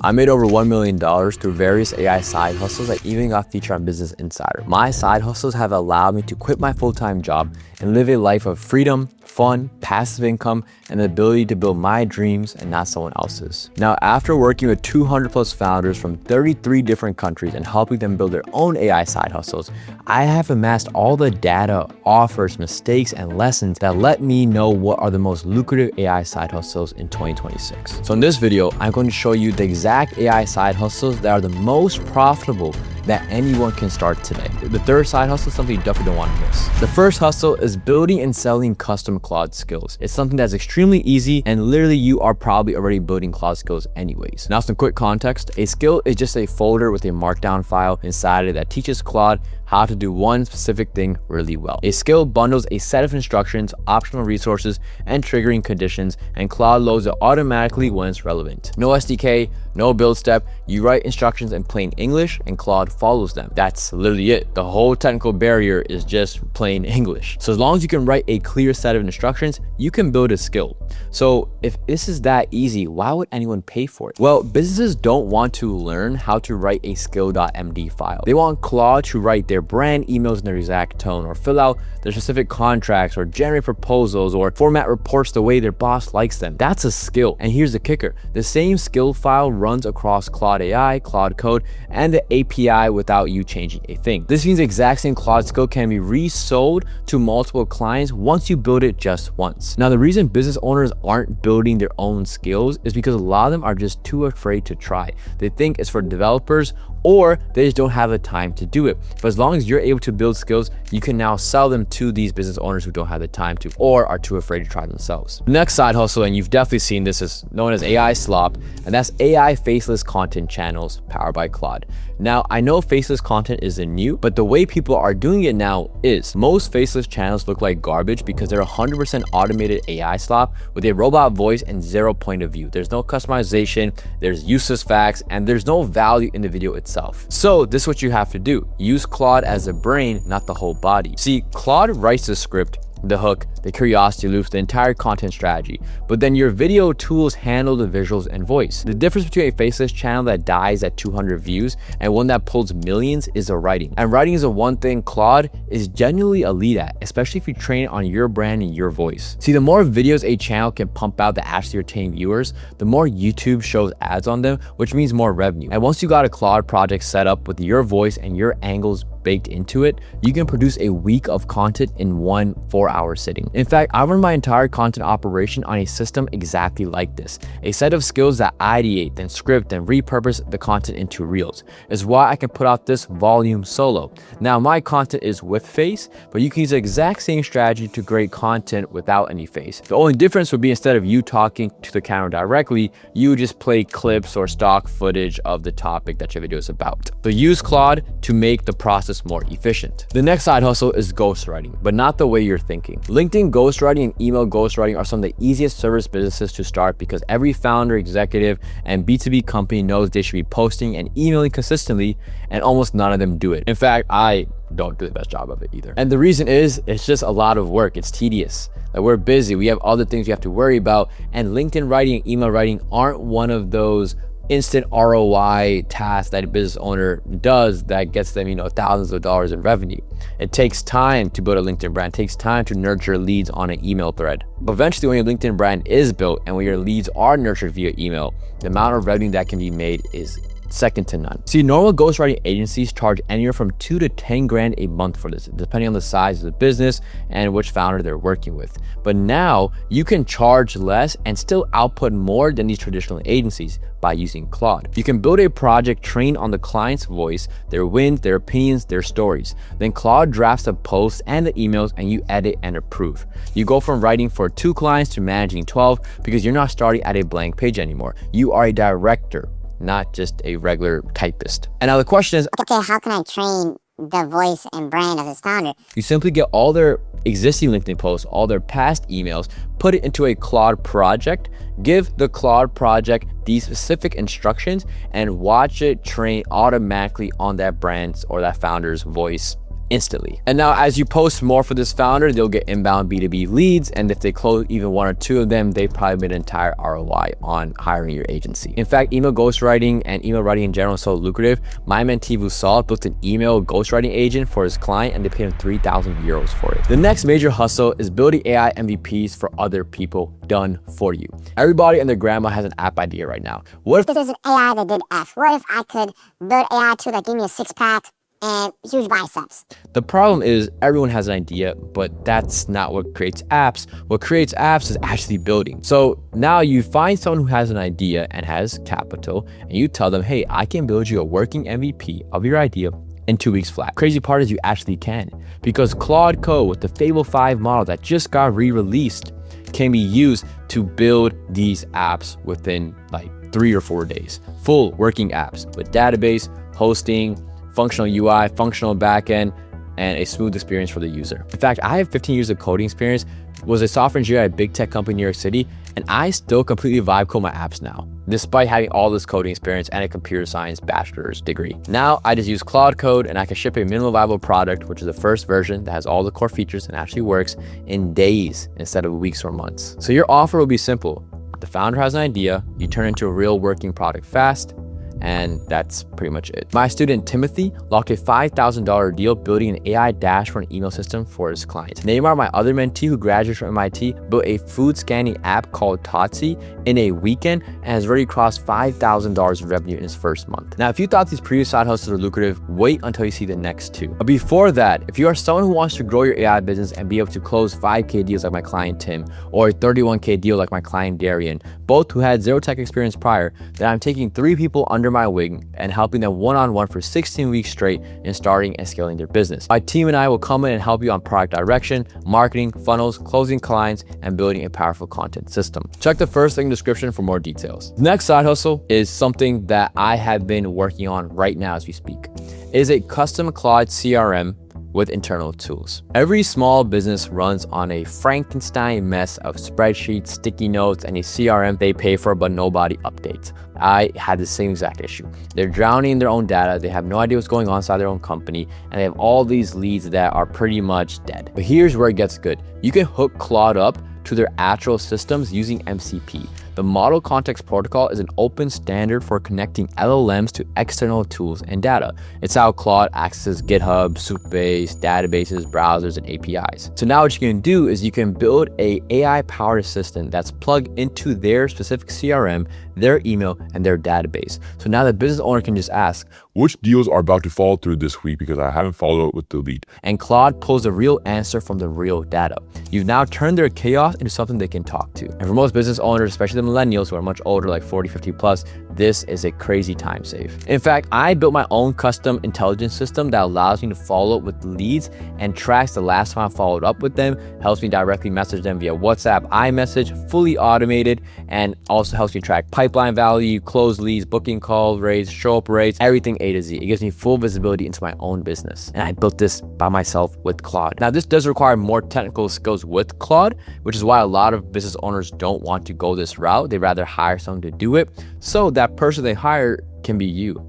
I made over $1 million through various AI side hustles that even got featured on Business Insider. My side hustles have allowed me to quit my full-time job and live a life of freedom, fun, passive income, and the ability to build my dreams and not someone else's. Now, after working with 200 plus founders from 33 different countries and helping them build their own AI side hustles, I have amassed all the data, offers, mistakes, and lessons that let me know what are the most lucrative AI side hustles in 2026. So in this video, I'm going to show you the exact AI side hustles that are the most profitable that anyone can start today. The third side hustle is something you definitely don't want to miss. The first hustle is building and selling custom Claude skills. It's something that's extremely easy, and literally you are probably already building Claude skills anyways. Now, some quick context. A skill is just a folder with a markdown file inside it that teaches Claude how to do one specific thing really well. A skill bundles a set of instructions, optional resources, and triggering conditions, and Claude loads it automatically when it's relevant. No SDK, no build step. You write instructions in plain English and Claude follows them. That's literally it. The whole technical barrier is just plain English. So as long as you can write a clear set of instructions, you can build a skill. So if this is that easy, why would anyone pay for it? Well, businesses don't want to learn how to write a skill.md file. They want Claude to write their brand emails in their exact tone, or fill out their specific contracts, or generate proposals, or format reports the way their boss likes them. That's a skill. And here's the kicker. The same skill file runs across Claude AI, Claude Code, and the API without you changing a thing. This means the exact same Claude skill can be resold to multiple clients once you build it just once. Now, the reason business owners aren't building their own skills is because a lot of them are just too afraid to try. They think it's for developers, or they just don't have the time to do it. But as long as you're able to build skills, you can now sell them to these business owners who don't have the time to, or are too afraid to try themselves. The next side hustle, and you've definitely seen this, is known as AI slop, and that's AI faceless content channels powered by Claude. Now, I know faceless content isn't new, but the way people are doing it now is most faceless channels look like garbage because they're 100% automated AI slop with a robot voice and zero point of view. There's no customization, there's useless facts, and there's no value in the video itself. So this is what you have to do. Use Claude as a brain, not the whole body. See, Claude writes the script, the hook, the curiosity loops, the entire content strategy, but then your video tools handle the visuals and voice. The difference between a faceless channel that dies at 200 views and one that pulls millions is the writing. And writing is the one thing Claude is genuinely elite at, especially if you train it on your brand and your voice. See, the more videos a channel can pump out that actually retain viewers, the more YouTube shows ads on them, which means more revenue. And once you got a Claude project set up with your voice and your angles baked into it, you can produce a week of content in 1 4-hour sitting. In fact, I run my entire content operation on a system exactly like this. A set of skills that ideate, then script, and repurpose the content into reels. Is why I can put out this volume solo. Now, my content is with face, but you can use the exact same strategy to create content without any face. The only difference would be instead of you talking to the camera directly, you just play clips or stock footage of the topic that your video is about. So use Claude to make the process more efficient. The next side hustle is ghostwriting, but not the way you're thinking. LinkedIn ghostwriting and email ghostwriting are some of the easiest service businesses to start because every founder, executive, and B2B company knows they should be posting and emailing consistently, and almost none of them do it. In fact, I don't do the best job of it either. And the reason is, it's just a lot of work. It's tedious. Like, we're busy. We have other things we have to worry about, and LinkedIn writing and email writing aren't one of those instant ROI tasks that a business owner does that gets them, thousands of dollars in revenue. It takes time to build a LinkedIn brand. It takes time to nurture leads on an email thread. But eventually, when your LinkedIn brand is built and when your leads are nurtured via email, the amount of revenue that can be made is second to none. See, normal ghostwriting agencies charge anywhere from 2 to 10 grand a month for this, depending on the size of the business and which founder they're working with. But now you can charge less and still output more than these traditional agencies by using Claude. You can build a project trained on the client's voice, their wins, their opinions, their stories. Then Claude drafts the posts and the emails, and you edit and approve. You go from writing for 2 clients to managing 12 because you're not starting at a blank page anymore. You are a director, not just a regular typist. And now the question is, okay, how can I train the voice and brand of this founder? You simply get all their existing LinkedIn posts, all their past emails, put it into a Claude project, give the Claude project these specific instructions, and watch it train automatically on that brand's or that founder's voice instantly. And now as you post more for this founder, they'll get inbound B2B leads. And if they close even 1 or 2 of them, they probably made an entire ROI on hiring your agency. In fact, email ghostwriting and email writing in general is so lucrative. My mentee Vusal built an email ghostwriting agent for his client and they paid him 3,000 euros for it. The next major hustle is building AI MVPs for other people done for you. Everybody and their grandma has an app idea right now. What if There's an AI that did F? What if I could build AI to like give me a 6-pack and huge biceps? The problem is everyone has an idea, but that's not what creates apps. What creates apps is actually building. So now you find someone who has an idea and has capital and you tell them, hey, I can build you a working MVP of your idea in 2 weeks flat. Crazy part is you actually can, because Claude Code with the Fable 5 model that just got re-released can be used to build these apps within like 3 or 4 days. Full working apps with database, hosting, functional UI, functional backend, and a smooth experience for the user. In fact, I have 15 years of coding experience, was a software engineer at a big tech company in New York City, and I still completely vibe code my apps now, despite having all this coding experience and a computer science bachelor's degree. Now I just use Claude Code and I can ship a minimal viable product, which is the first version that has all the core features and actually works in days instead of weeks or months. So your offer will be simple. The founder has an idea, you turn it into a real working product fast, and that's pretty much it. My student Timothy locked a $5,000 deal building an AI dashboard email system for his clients. Neymar, my other mentee who graduated from MIT, built a food scanning app called Totsi in a weekend and has already crossed $5,000 in revenue in his first month. Now, if you thought these previous side hustles are lucrative, wait until you see the next 2. But before that, if you are someone who wants to grow your AI business and be able to close 5K deals like my client Tim, or a 31K deal like my client Darian, both who had zero tech experience prior, then I'm taking 3 people under my wing and helping them one-on-one for 16 weeks straight in starting and scaling their business. My team and I will come in and help you on product direction, marketing, funnels, closing clients, and building a powerful content system. Check the first link in the description for more details. The next side hustle is something that I have been working on right now as we speak. It is a custom Claude CRM with internal tools. Every small business runs on a Frankenstein mess of spreadsheets, sticky notes, and a CRM they pay for but nobody updates. I had the same exact issue. They're drowning in their own data, they have no idea what's going on inside their own company, and they have all these leads that are pretty much dead. But here's where it gets good. You can hook Claude up to their actual systems using MCP. The Model Context Protocol is an open standard for connecting LLMs to external tools and data. It's how Claude accesses GitHub, Supabase, databases, browsers, and APIs. So now what you can do is you can build a AI-powered assistant that's plugged into their specific CRM, their email, and their database. So now the business owner can just ask, which deals are about to fall through this week because I haven't followed up with the lead? And Claude pulls the real answer from the real data. You've now turned their chaos into something they can talk to. And for most business owners, especially the millennials who are much older, like 40, 50 plus, this is a crazy time save. In fact, I built my own custom intelligence system that allows me to follow up with leads and tracks the last time I followed up with them, helps me directly message them via WhatsApp, iMessage, fully automated, and also helps me track pipeline value, close leads, booking call rates, show up rates, everything A to Z. It gives me full visibility into my own business. And I built this by myself with Claude. Now, this does require more technical skills with Claude, which is why a lot of business owners don't want to go this route. They'd rather hire someone to do it. So that person they hire can be you.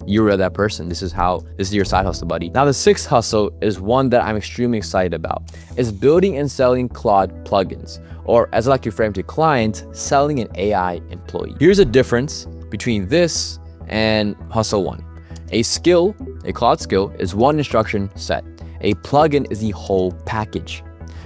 You're that person. This is your side hustle, buddy. Now, the 6th hustle is one that I'm extremely excited about. It's building and selling Claude plugins, or as I like to frame to clients, selling an AI employee. Here's a difference between this and hustle 1. A skill, a Claude skill, is one instruction set. A plugin is the whole package.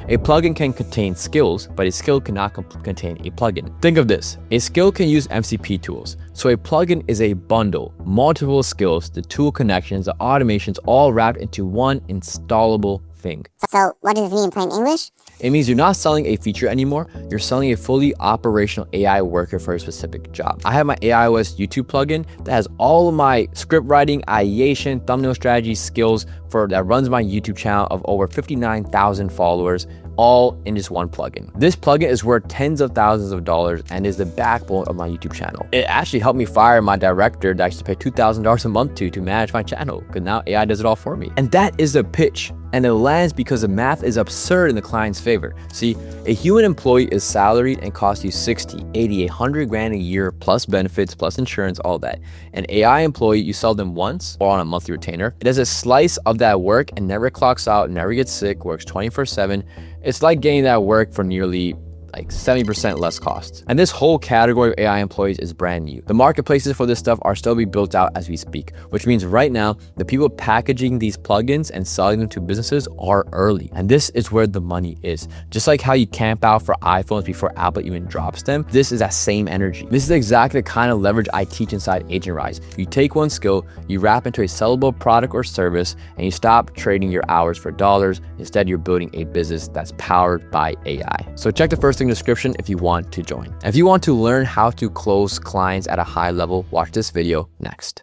A plugin can contain skills, but a skill cannot contain a plugin. Think of this. A skill can use MCP tools. So a plugin is a bundle, multiple skills, the tool connections, the automations, all wrapped into one installable thing. So what does this mean in plain English? It means you're not selling a feature anymore. You're selling a fully operational AI worker for a specific job. I have my AIOS YouTube plugin that has all of my script writing, ideation, thumbnail strategy skills that runs my YouTube channel of over 59,000 followers, all in just one plugin. This plugin is worth tens of thousands of dollars and is the backbone of my YouTube channel. It actually helped me fire my director that I used to pay $2,000 a month to manage my channel, because now AI does it all for me. And that is the pitch And it lands because the math is absurd in the client's favor. See, a human employee is salaried and costs you 60, 80, 100 grand a year plus benefits, plus insurance, all that. An AI employee, you sell them once or on a monthly retainer. It does a slice of that work and never clocks out, never gets sick, works 24/7. It's like getting that work for nearly like 70% less costs. And this whole category of AI employees is brand new. The marketplaces for this stuff are still being built out as we speak, which means right now, the people packaging these plugins and selling them to businesses are early. And this is where the money is. Just like how you camp out for iPhones before Apple even drops them, this is that same energy. This is exactly the kind of leverage I teach inside Agent Rise. You take one skill, you wrap into a sellable product or service, and you stop trading your hours for dollars. Instead, you're building a business that's powered by AI. So check the first description if you want to join. If you want to learn how to close clients at a high level, watch this video next.